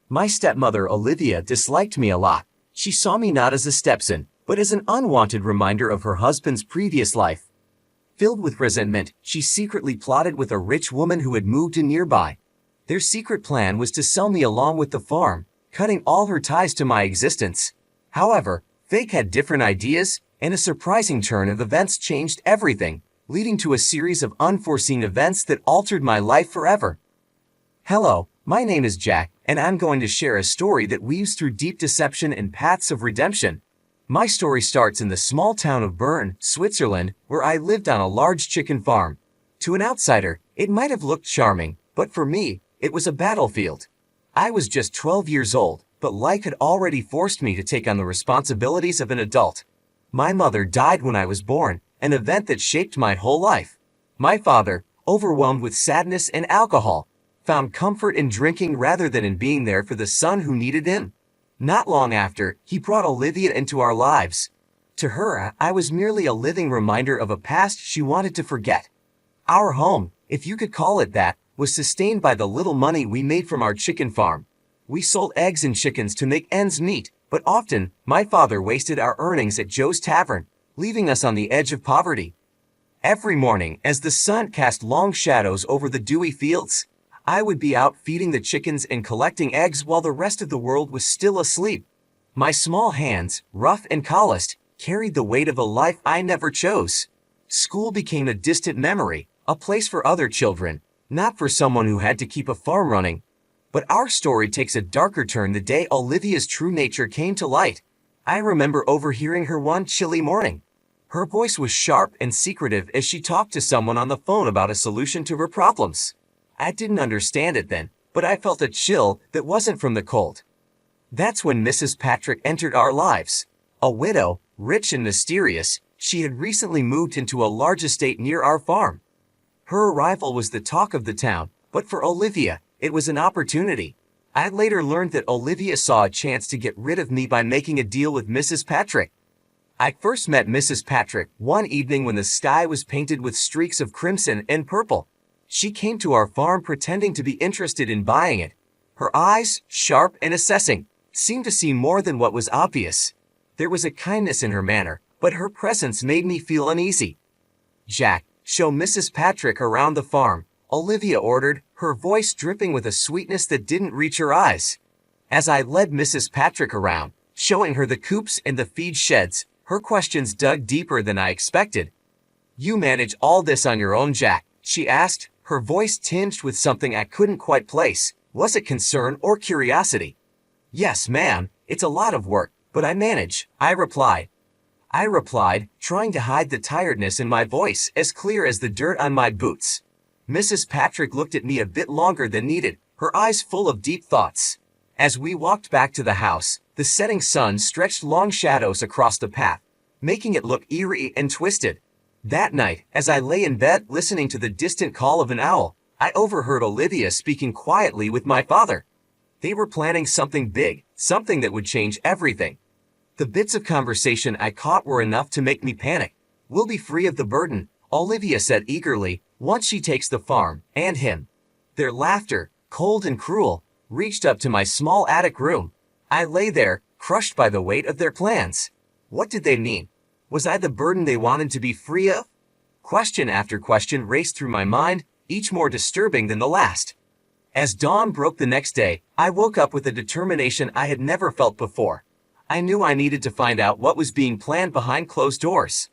My stepmother Olivia disliked me a lot. She saw me not as a stepson, but as an unwanted reminder of her husband's previous life. Filled with resentment, she secretly plotted with a rich woman who had moved in nearby. Their secret plan was to sell me along with the farm, cutting all her ties to my existence. However, fate had different ideas, and a surprising turn of events changed everything, leading to a series of unforeseen events that altered my life forever. Hello, my name is Jack, and I'm going to share a story that weaves through deep deception and paths of redemption. My story starts in the small town of Bern, Switzerland, where I lived on a large chicken farm. To an outsider, it might have looked charming, but for me, it was a battlefield. I was just 12 years old, but life had already forced me to take on the responsibilities of an adult. My mother died when I was born, an event that shaped my whole life. My father, overwhelmed with sadness and alcohol, found comfort in drinking rather than in being there for the son who needed him. Not long after, he brought Olivia into our lives. To her, I was merely a living reminder of a past she wanted to forget. Our home, if you could call it that, was sustained by the little money we made from our chicken farm. We sold eggs and chickens to make ends meet, but often, my father wasted our earnings at Joe's Tavern, leaving us on the edge of poverty. Every morning, as the sun cast long shadows over the dewy fields, I would be out feeding the chickens and collecting eggs while the rest of the world was still asleep. My small hands, rough and calloused, carried the weight of a life I never chose. School became a distant memory, a place for other children, not for someone who had to keep a farm running. But our story takes a darker turn the day Olivia's true nature came to light. I remember overhearing her one chilly morning. Her voice was sharp and secretive as she talked to someone on the phone about a solution to her problems. I didn't understand it then, but I felt a chill that wasn't from the cold. That's when Mrs. Patrick entered our lives. A widow, rich and mysterious, she had recently moved into a large estate near our farm. Her arrival was the talk of the town, but for Olivia, it was an opportunity. I later learned that Olivia saw a chance to get rid of me by making a deal with Mrs. Patrick. I first met Mrs. Patrick one evening when the sky was painted with streaks of crimson and purple. She came to our farm pretending to be interested in buying it. Her eyes, sharp and assessing, seemed to see more than what was obvious. There was a kindness in her manner, but her presence made me feel uneasy. "Jack, show Mrs. Patrick around the farm," Olivia ordered, her voice dripping with a sweetness that didn't reach her eyes. As I led Mrs. Patrick around, showing her the coops and the feed sheds, her questions dug deeper than I expected. "You manage all this on your own, Jack?" she asked, her voice tinged with something I couldn't quite place. Was it concern or curiosity? "Yes, ma'am, it's a lot of work, but I manage," I replied, trying to hide the tiredness in my voice as clear as the dirt on my boots. Mrs. Patrick looked at me a bit longer than needed, her eyes full of deep thoughts. As we walked back to the house, the setting sun stretched long shadows across the path, making it look eerie and twisted. That night, as I lay in bed listening to the distant call of an owl, I overheard Olivia speaking quietly with my father. They were planning something big, something that would change everything. The bits of conversation I caught were enough to make me panic. "We'll be free of the burden," Olivia said eagerly, "once she takes the farm, and him." Their laughter, cold and cruel, reached up to my small attic room. I lay there, crushed by the weight of their plans. What did they mean? Was I the burden they wanted to be free of? Question after question raced through my mind, each more disturbing than the last. As dawn broke the next day, I woke up with a determination I had never felt before. I knew I needed to find out what was being planned behind closed doors.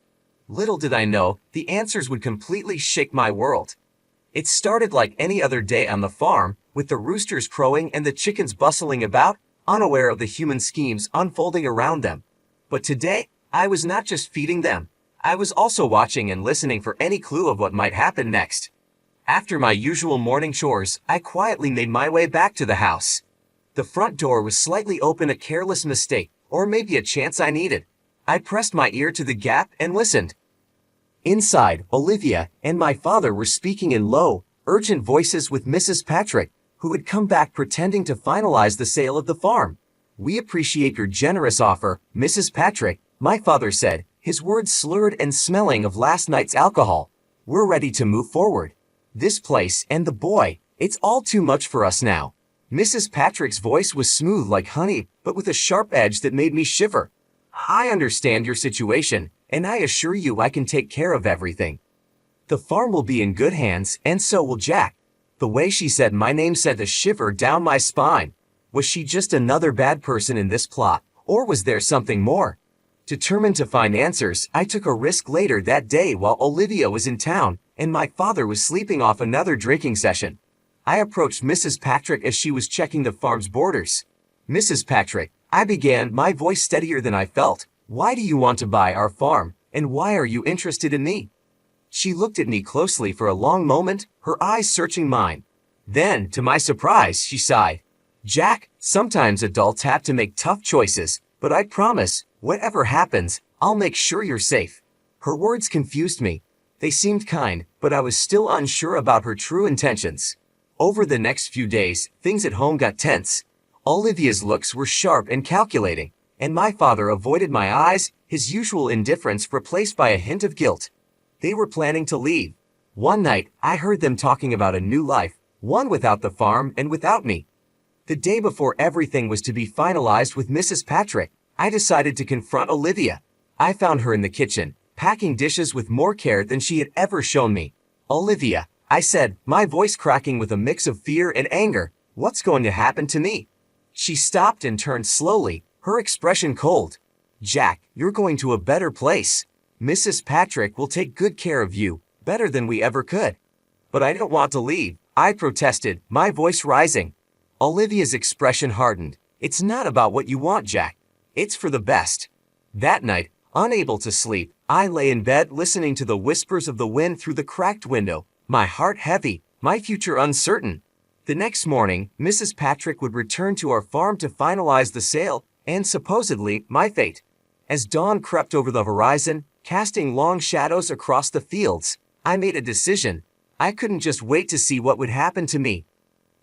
Little did I know, the answers would completely shake my world. It started like any other day on the farm, with the roosters crowing and the chickens bustling about, unaware of the human schemes unfolding around them. But today, I was not just feeding them. I was also watching and listening for any clue of what might happen next. After my usual morning chores, I quietly made my way back to the house. The front door was slightly open, a careless mistake, or maybe a chance I needed. I pressed my ear to the gap and listened. Inside, Olivia and my father were speaking in low, urgent voices with Mrs. Patrick, who had come back pretending to finalize the sale of the farm. "We appreciate your generous offer, Mrs. Patrick," my father said, his words slurred and smelling of last night's alcohol. "We're ready to move forward. This place and the boy, it's all too much for us now." Mrs. Patrick's voice was smooth like honey, but with a sharp edge that made me shiver. I understand your situation, and I assure you I can take care of everything. The farm will be in good hands, and so will Jack. The way she said my name sent a shiver down my spine. Was she just another bad person in this plot, or was there something more? Determined to find answers, I took a risk later that day while Olivia was in town, and my father was sleeping off another drinking session. I approached Mrs. Patrick as she was checking the farm's borders. Mrs. Patrick, I began, my voice steadier than I felt. Why do you want to buy our farm, and why are you interested in me? She looked at me closely for a long moment, her eyes searching mine. Then, to my surprise, she sighed. Jack, sometimes adults have to make tough choices, but I promise, whatever happens, I'll make sure you're safe. Her words confused me. They seemed kind, but I was still unsure about her true intentions. Over the next few days, things at home got tense. Olivia's looks were sharp and calculating, and my father avoided my eyes, his usual indifference replaced by a hint of guilt. They were planning to leave. One night, I heard them talking about a new life, one without the farm and without me. The day before everything was to be finalized with Mrs. Patrick, I decided to confront Olivia. I found her in the kitchen, packing dishes with more care than she had ever shown me. Olivia, I said, my voice cracking with a mix of fear and anger, what's going to happen to me? She stopped and turned slowly, her expression cold. Jack, you're going to a better place. Mrs. Patrick will take good care of you, better than we ever could. But I don't want to leave, I protested, my voice rising. Olivia's expression hardened. It's not about what you want, Jack. It's for the best. That night, unable to sleep, I lay in bed listening to the whispers of the wind through the cracked window, my heart heavy, my future uncertain. The next morning, Mrs. Patrick would return to our farm to finalize the sale, and supposedly, my fate. As dawn crept over the horizon, casting long shadows across the fields, I made a decision. I couldn't just wait to see what would happen to me.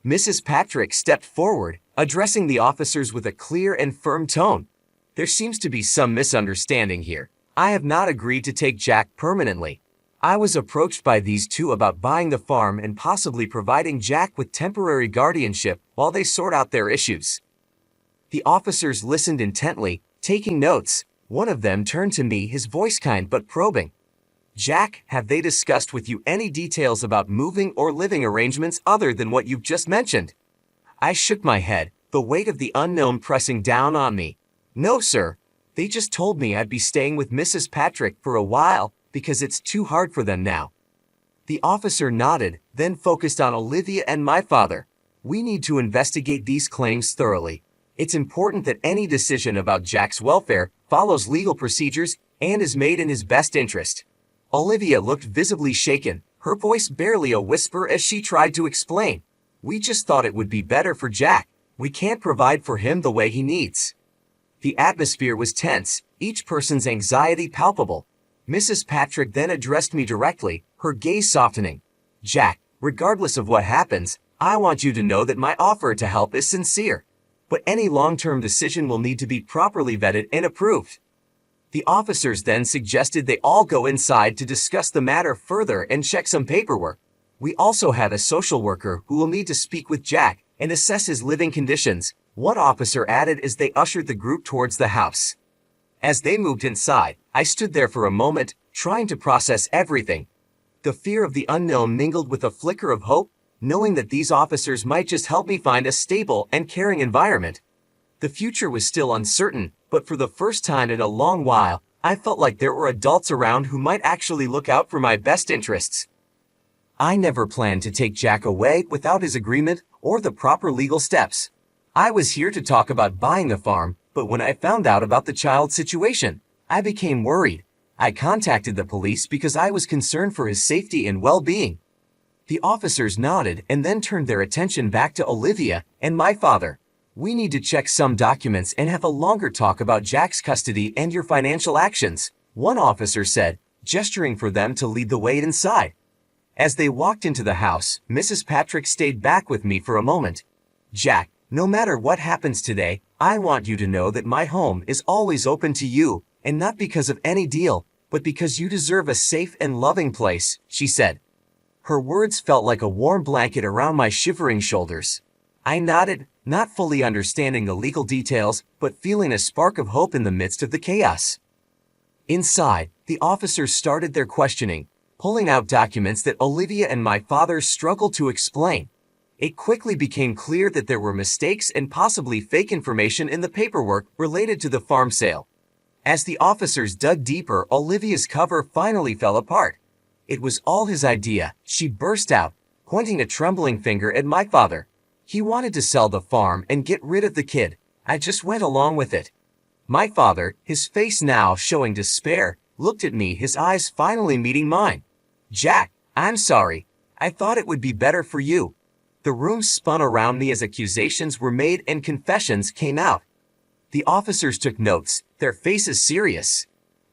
Mrs. Patrick stepped forward, addressing the officers with a clear and firm tone. There seems to be some misunderstanding here. I have not agreed to take Jack permanently. I was approached by these two about buying the farm and possibly providing Jack with temporary guardianship while they sort out their issues. The officers listened intently, taking notes. One of them turned to me, his voice kind but probing. Jack, have they discussed with you any details about moving or living arrangements other than what you've just mentioned? I shook my head, the weight of the unknown pressing down on me. No, sir. They just told me I'd be staying with Mrs. Patrick for a while because it's too hard for them now. The officer nodded, then focused on Olivia and my father. We need to investigate these claims thoroughly. It's important that any decision about Jack's welfare follows legal procedures and is made in his best interest. Olivia looked visibly shaken, her voice barely a whisper as she tried to explain. We just thought it would be better for Jack. We can't provide for him the way he needs. The atmosphere was tense, each person's anxiety palpable. Mrs. Patrick then addressed me directly, her gaze softening. Jack, regardless of what happens, I want you to know that my offer to help is sincere. But any long-term decision will need to be properly vetted and approved. The officers then suggested they all go inside to discuss the matter further and check some paperwork. We also had a social worker who will need to speak with Jack and assess his living conditions, one officer added as they ushered the group towards the house. As they moved inside, I stood there for a moment, trying to process everything. The fear of the unknown mingled with a flicker of hope, knowing that these officers might just help me find a stable and caring environment. The future was still uncertain, but for the first time in a long while, I felt like there were adults around who might actually look out for my best interests. I never planned to take Jack away without his agreement or the proper legal steps. I was here to talk about buying the farm, but when I found out about the child's situation, I became worried. I contacted the police because I was concerned for his safety and well-being. The officers nodded and then turned their attention back to Olivia and my father. We need to check some documents and have a longer talk about Jack's custody and your financial actions, one officer said, gesturing for them to lead the way inside. As they walked into the house, Mrs. Patrick stayed back with me for a moment. Jack, no matter what happens today, I want you to know that my home is always open to you, and not because of any deal, but because you deserve a safe and loving place, she said. Her words felt like a warm blanket around my shivering shoulders. I nodded, not fully understanding the legal details, but feeling a spark of hope in the midst of the chaos. Inside, the officers started their questioning, pulling out documents that Olivia and my father struggled to explain. It quickly became clear that there were mistakes and possibly fake information in the paperwork related to the farm sale. As the officers dug deeper, Olivia's cover finally fell apart. It was all his idea, she burst out, pointing a trembling finger at my father. He wanted to sell the farm and get rid of the kid. I just went along with it. My father, his face now showing despair, looked at me, his eyes finally meeting mine. Jack, I'm sorry. I thought it would be better for you. The room spun around me as accusations were made and confessions came out. The officers took notes, their faces serious.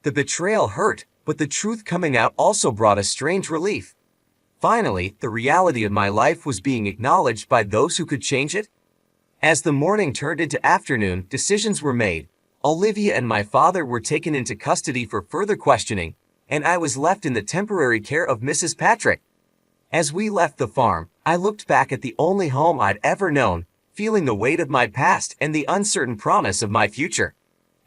The betrayal hurt, but the truth coming out also brought a strange relief. Finally, the reality of my life was being acknowledged by those who could change it. As the morning turned into afternoon, decisions were made. Olivia and my father were taken into custody for further questioning, and I was left in the temporary care of Mrs. Patrick. As we left the farm, I looked back at the only home I'd ever known, feeling the weight of my past and the uncertain promise of my future.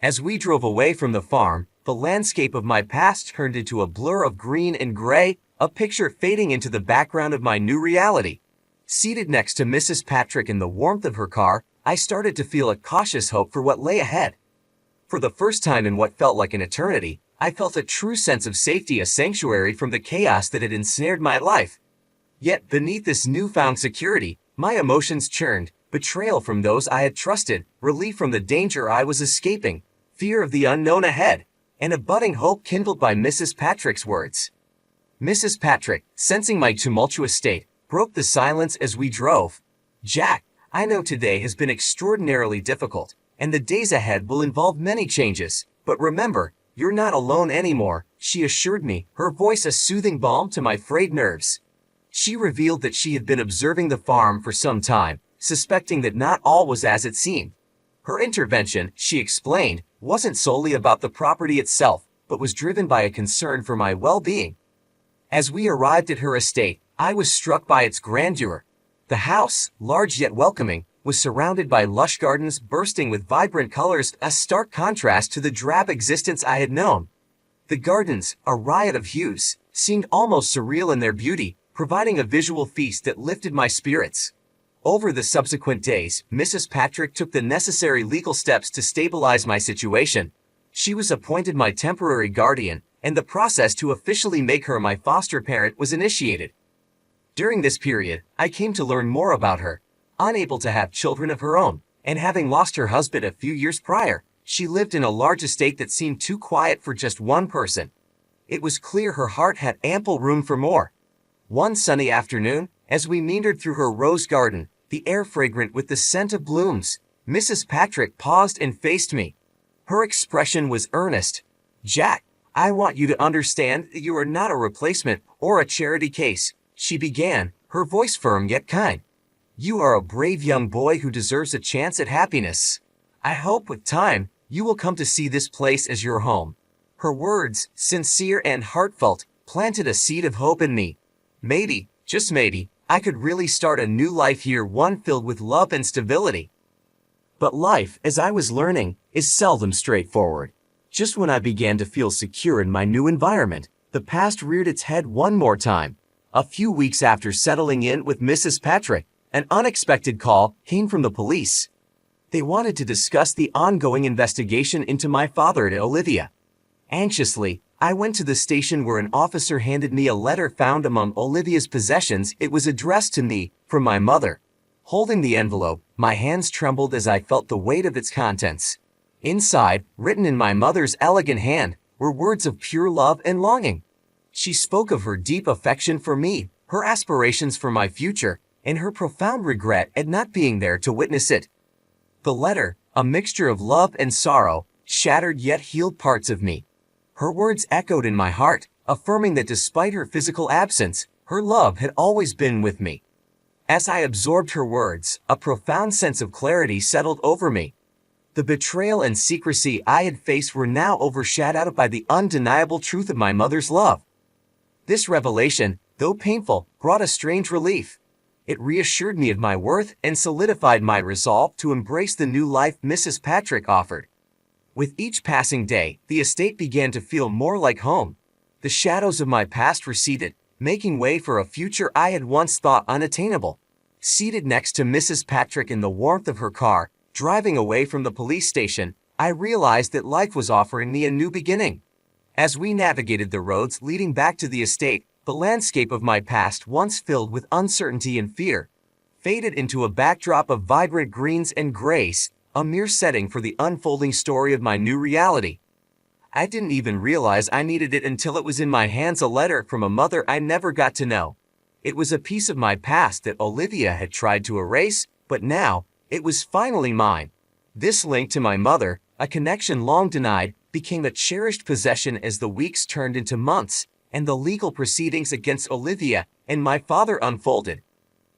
As we drove away from the farm, the landscape of my past turned into a blur of green and gray, a picture fading into the background of my new reality. Seated next to Mrs. Patrick in the warmth of her car, I started to feel a cautious hope for what lay ahead. For the first time in what felt like an eternity, I felt a true sense of safety, a sanctuary from the chaos that had ensnared my life. Yet beneath this newfound security, my emotions churned, betrayal from those I had trusted, relief from the danger I was escaping, fear of the unknown ahead, and a budding hope kindled by Mrs. Patrick's words. Mrs. Patrick, sensing my tumultuous state, broke the silence as we drove. Jack, I know today has been extraordinarily difficult, and the days ahead will involve many changes, but remember, you're not alone anymore, she assured me, her voice a soothing balm to my frayed nerves. She revealed that she had been observing the farm for some time, suspecting that not all was as it seemed. Her intervention, she explained, wasn't solely about the property itself, but was driven by a concern for my well-being. As we arrived at her estate, I was struck by its grandeur. The house, large yet welcoming, was surrounded by lush gardens bursting with vibrant colors, a stark contrast to the drab existence I had known. The gardens, a riot of hues, seemed almost surreal in their beauty, providing a visual feast that lifted my spirits. Over the subsequent days, Mrs. Patrick took the necessary legal steps to stabilize my situation. She was appointed my temporary guardian, and the process to officially make her my foster parent was initiated. During this period, I came to learn more about her. Unable to have children of her own, and having lost her husband a few years prior, she lived in a large estate that seemed too quiet for just one person. It was clear her heart had ample room for more. One sunny afternoon, as we meandered through her rose garden, the air fragrant with the scent of blooms, Mrs. Patrick paused and faced me. Her expression was earnest. Jack, I want you to understand that you are not a replacement or a charity case, she began, her voice firm yet kind. You are a brave young boy who deserves a chance at happiness. I hope with time, you will come to see this place as your home. Her words, sincere and heartfelt, planted a seed of hope in me. Maybe, just maybe, I could really start a new life here, one filled with love and stability. But life, as I was learning, is seldom straightforward. Just when I began to feel secure in my new environment, the past reared its head one more time. A few weeks after settling in with Mrs. Patrick, an unexpected call came from the police. They wanted to discuss the ongoing investigation into my father and Olivia. Anxiously, I went to the station where an officer handed me a letter found among Olivia's possessions. It was addressed to me, from my mother. Holding the envelope, my hands trembled as I felt the weight of its contents. Inside, written in my mother's elegant hand, were words of pure love and longing. She spoke of her deep affection for me, her aspirations for my future, and her profound regret at not being there to witness it. The letter, a mixture of love and sorrow, shattered yet healed parts of me. Her words echoed in my heart, affirming that despite her physical absence, her love had always been with me. As I absorbed her words, a profound sense of clarity settled over me. The betrayal and secrecy I had faced were now overshadowed by the undeniable truth of my mother's love. This revelation, though painful, brought a strange relief. It reassured me of my worth and solidified my resolve to embrace the new life Mrs. Patrick offered. With each passing day, the estate began to feel more like home. The shadows of my past receded, making way for a future I had once thought unattainable. Seated next to Mrs. Patrick in the warmth of her car, driving away from the police station, I realized that life was offering me a new beginning. As we navigated the roads leading back to the estate, the landscape of my past, once filled with uncertainty and fear, faded into a backdrop of vibrant greens and grays, a mere setting for the unfolding story of my new reality. I didn't even realize I needed it until it was in my hands, a letter from a mother I never got to know. It was a piece of my past that Olivia had tried to erase, but now, it was finally mine. This link to my mother, a connection long denied, became a cherished possession as the weeks turned into months, and the legal proceedings against Olivia and my father unfolded.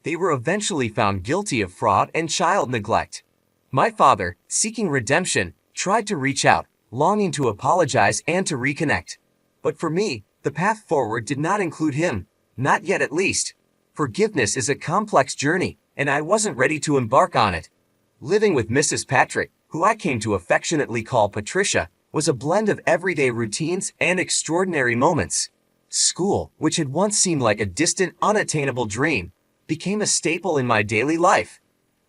They were eventually found guilty of fraud and child neglect. My father, seeking redemption, tried to reach out, longing to apologize and to reconnect. But for me, the path forward did not include him, not yet at least. Forgiveness is a complex journey, and I wasn't ready to embark on it. Living with Mrs. Patrick, who I came to affectionately call Patricia, was a blend of everyday routines and extraordinary moments. School, which had once seemed like a distant, unattainable dream, became a staple in my daily life.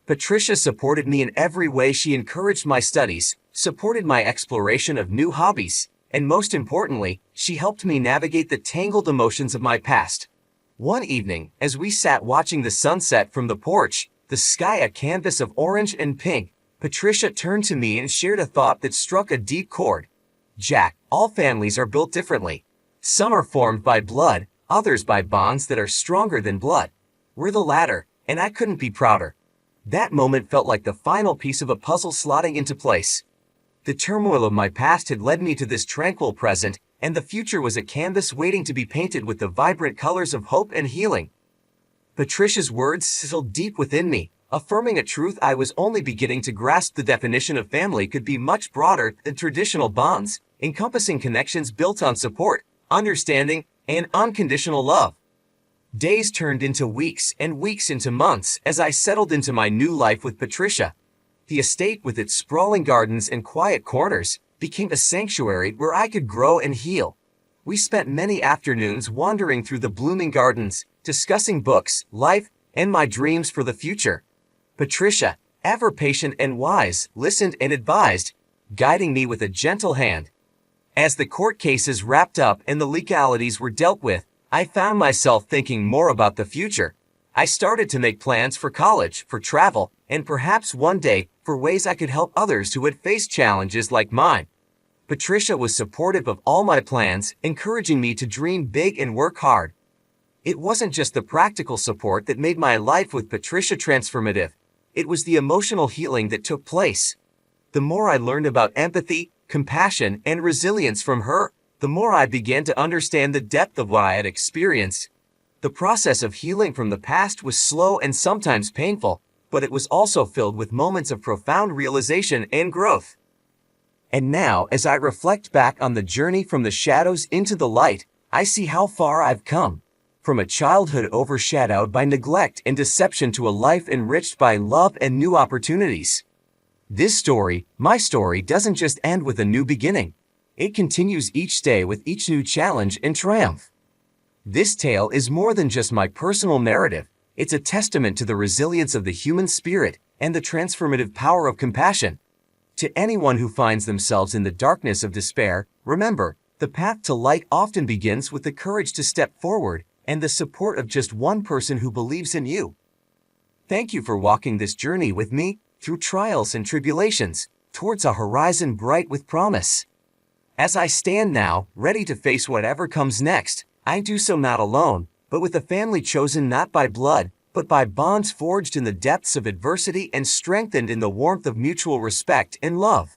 Patricia supported me in every way. She encouraged my studies, supported my exploration of new hobbies, and most importantly, she helped me navigate the tangled emotions of my past. One evening, as we sat watching the sunset from the porch, the sky a canvas of orange and pink, Patricia turned to me and shared a thought that struck a deep chord. "Jack, all families are built differently. Some are formed by blood, others by bonds that are stronger than blood. We're the latter, and I couldn't be prouder." That moment felt like the final piece of a puzzle slotting into place. The turmoil of my past had led me to this tranquil present, and the future was a canvas waiting to be painted with the vibrant colors of hope and healing. Patricia's words sizzled deep within me, affirming a truth I was only beginning to grasp. The definition of family could be much broader than traditional bonds, encompassing connections built on support, understanding, and unconditional love. Days turned into weeks and weeks into months as I settled into my new life with Patricia. The estate, with its sprawling gardens and quiet corners, became a sanctuary where I could grow and heal. We spent many afternoons wandering through the blooming gardens, discussing books, life, and my dreams for the future. Patricia, ever patient and wise, listened and advised, guiding me with a gentle hand. As the court cases wrapped up and the legalities were dealt with, I found myself thinking more about the future. I started to make plans for college, for travel, and perhaps one day, for ways I could help others who had faced challenges like mine. Patricia was supportive of all my plans, encouraging me to dream big and work hard. It wasn't just the practical support that made my life with Patricia transformative. It was the emotional healing that took place. The more I learned about empathy, compassion, and resilience from her, the more I began to understand the depth of what I had experienced. The process of healing from the past was slow and sometimes painful, but it was also filled with moments of profound realization and growth. And now, as I reflect back on the journey from the shadows into the light, I see how far I've come. From a childhood overshadowed by neglect and deception to a life enriched by love and new opportunities. This story, my story, doesn't just end with a new beginning. It continues each day with each new challenge and triumph. This tale is more than just my personal narrative. It's a testament to the resilience of the human spirit and the transformative power of compassion. To anyone who finds themselves in the darkness of despair, remember, the path to light often begins with the courage to step forward and the support of just one person who believes in you. Thank you for walking this journey with me through trials and tribulations, towards a horizon bright with promise. As I stand now, ready to face whatever comes next, I do so not alone, but with a family chosen not by blood, but by bonds forged in the depths of adversity and strengthened in the warmth of mutual respect and love.